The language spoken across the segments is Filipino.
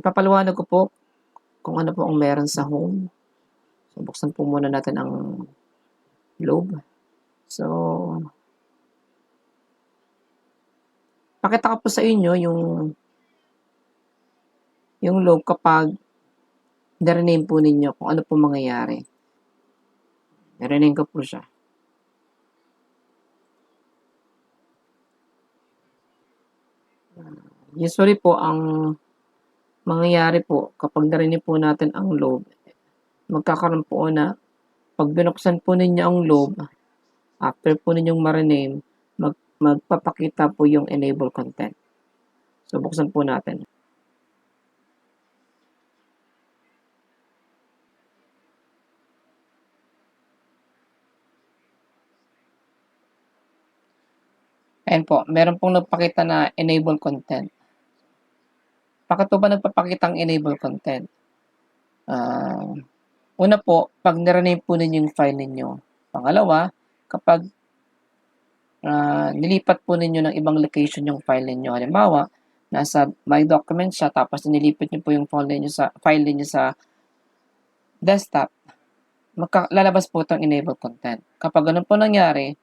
Ipapaliwanag ko po kung ano po ang meron sa home. So, buksan po muna natin ang globe. So, pakita ko po sa inyo yung globe kapag na-rename po ninyo kung ano po mangyayari. Na-rename ko po siya. Usually po, ang mangyayari po kapag na-rename po natin ang globe, magkakaroon po na, pag binuksan po ninyo ang globe, after po ninyong ma-rename, magpapakita po yung enable content. So, buksan po natin. Ayan po, meron pong nagpakita na enable content. Bakit po ba nagpapakita ang enable content? Una po, pag nirename po ninyo yung file ninyo. Pangalawa, kapag nilipat po ninyo ng ibang location yung file ninyo. Halimbawa, nasa My Documents siya, tapos nilipat niyo po yung file ninyo sa desktop, lalabas po itong enable content. Kapag ganun po nangyari,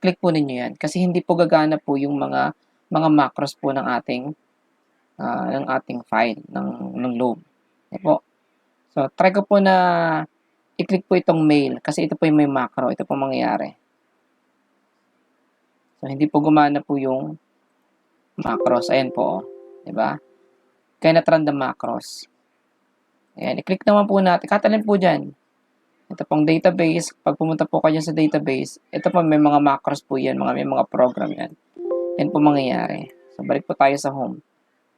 click po ninyo yan. Kasi hindi po gagana po yung mga macros po ng ating file, ng load. Okay po. So, try ko po na i-click po itong mail kasi ito po yung may macro. Ito po mangyayari. So, hindi po gumana po yung macros. Ayan po. Diba? Cannot run the macros. Ayan. I-click naman po natin. Katalin po dyan. Ito pong database. Pag pumunta po kayo sa database, ito po may mga macros po yan. May mga program yan. Yan po mangyayari. So, balik po tayo sa home.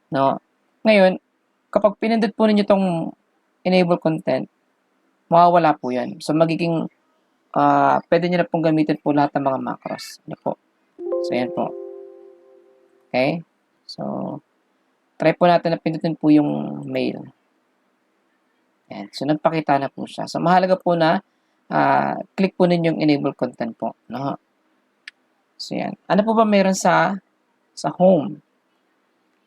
No? Ngayon, kapag pinindot po ninyo itong enable content, mawawala po yan. So, magiging, pwede nyo na pong gamitin po lahat ng mga macros. Ano po? So, yan po. Okay? So, try po natin na pindutin po yung mail. Yan. So, nagpakita na po siya. So, mahalaga po na click po ninyo yung enable content po. No? So, yan. Ano po ba meron sa home?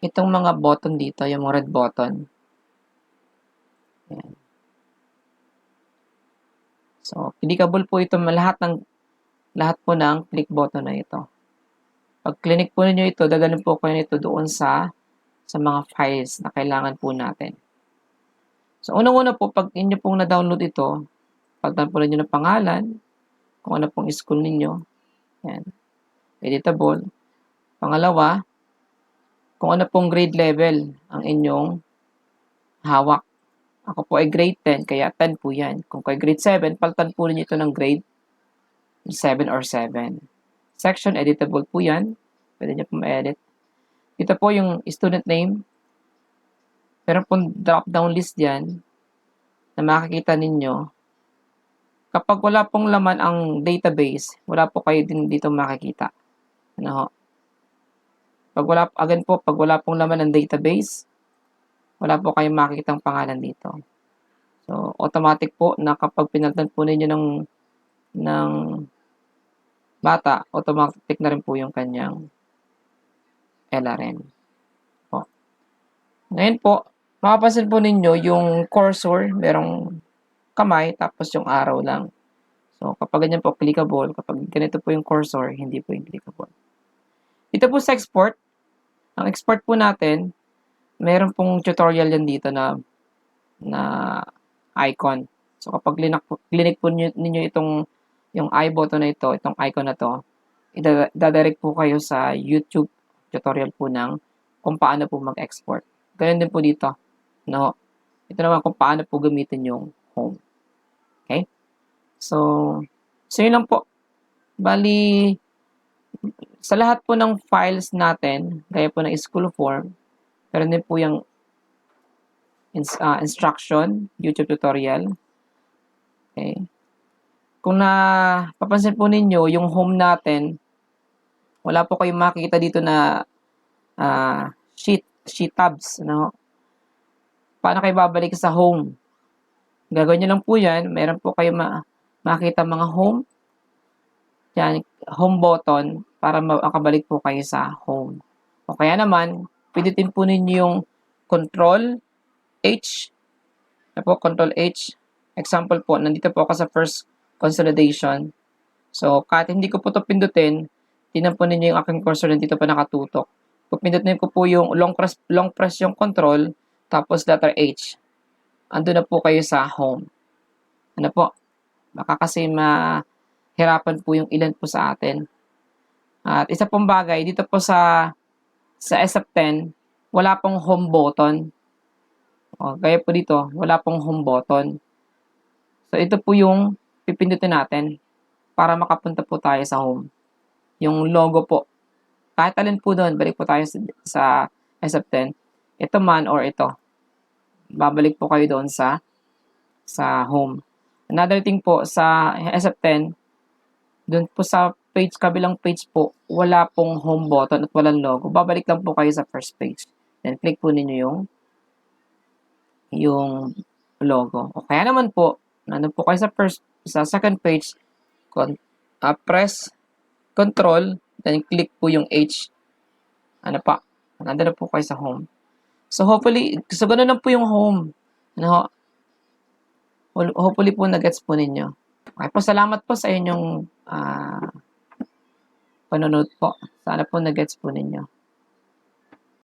Itong mga button dito, yung mga red button. Yan. So, clickable po ito lahat po ng click button na ito. Pag click po ninyo ito, dagalan po kayo nito doon sa mga files na kailangan po natin. So, unang-una po, pag inyo pong na-download ito, pagtan po ninyo ng pangalan, kung ano pong school ninyo. Yan. Editable. Pangalawa, kung ano pong grade level ang inyong hawak. Ako po ay grade 10, kaya 10 po yan. Kung kay grade 7, paltan po ninyo ito ng grade 7 or 7. Section, editable po yan. Pwede nyo po ma-edit. Ito po yung student name. Meron pong drop-down list dyan na makikita ninyo. Kapag wala pong laman ang database, wala po kayo din dito makikita. Ano ho? Pag wala pong laman ng database, wala po kayong makikitang pangalan dito. So, automatic po na kapag pinaltan po ninyo ng bata, automatic na rin po yung kanyang LRM. Po. Ngayon po, makapansin po ninyo yung cursor, merong kamay, tapos yung arrow lang. So, kapag ganyan po, clickable. Kapag ganito po yung cursor, hindi po yung clickable. Dito po sa export, ang export po natin, meron pong tutorial yan dito na icon. So, kapag click po ninyo yung I button na ito, itong icon na to, dadirect po kayo sa YouTube tutorial po ng kung paano po mag-export. Ganyan din po dito. No? Ito naman kung paano po gamitin yung home. Okay? So yun lang po. Bali, sa lahat po ng files natin, gaya po ng school form, meron din po yung instruction, YouTube tutorial. Okay. Kung papansin po ninyo, yung home natin, wala po kayong makikita dito na sheet tabs. No? Paano kayo babalik sa home? Gagawin nyo lang po yan. Meron po kayo makita mga home. Yan, home button para makabalik po kayo sa home. O kaya naman, pindutin po ninyo yung control H, na po, Control H. Example po, nandito po ako sa first consolidation. So, kahit hindi ko po ito pindutin, tingnan po ninyo yung aking cursor nandito pa nakatutok. Pupindutin ko po yung long press yung control, tapos letter H. Ando na po kayo sa home. Ano po? Baka kasi mahirapan po yung ilan po sa atin. At isa pong bagay, dito po sa SF10, wala pong home button. O, gaya po dito, wala pong home button. So, ito po yung pipindutin natin para makapunta po tayo sa home. Yung logo po. Kahit alin po doon, balik po tayo sa SF10. Ito man or ito. Babalik po kayo doon sa home. Another thing po, sa SF10, doon po sa page, kabilang page po, wala pong home button at walang logo. Babalik lang po kayo sa first page. Then, click po ninyo yung logo. O kaya naman po, nandun po kayo sa second page, press control, then click po yung H. Ano pa? Nandun na po kayo sa home. So, hopefully, so ganun lang po yung home. Ano, hopefully po nag-gets po ninyo. Okay po, salamat po sa inyong panonood po. Sana po nag-gets po ninyo.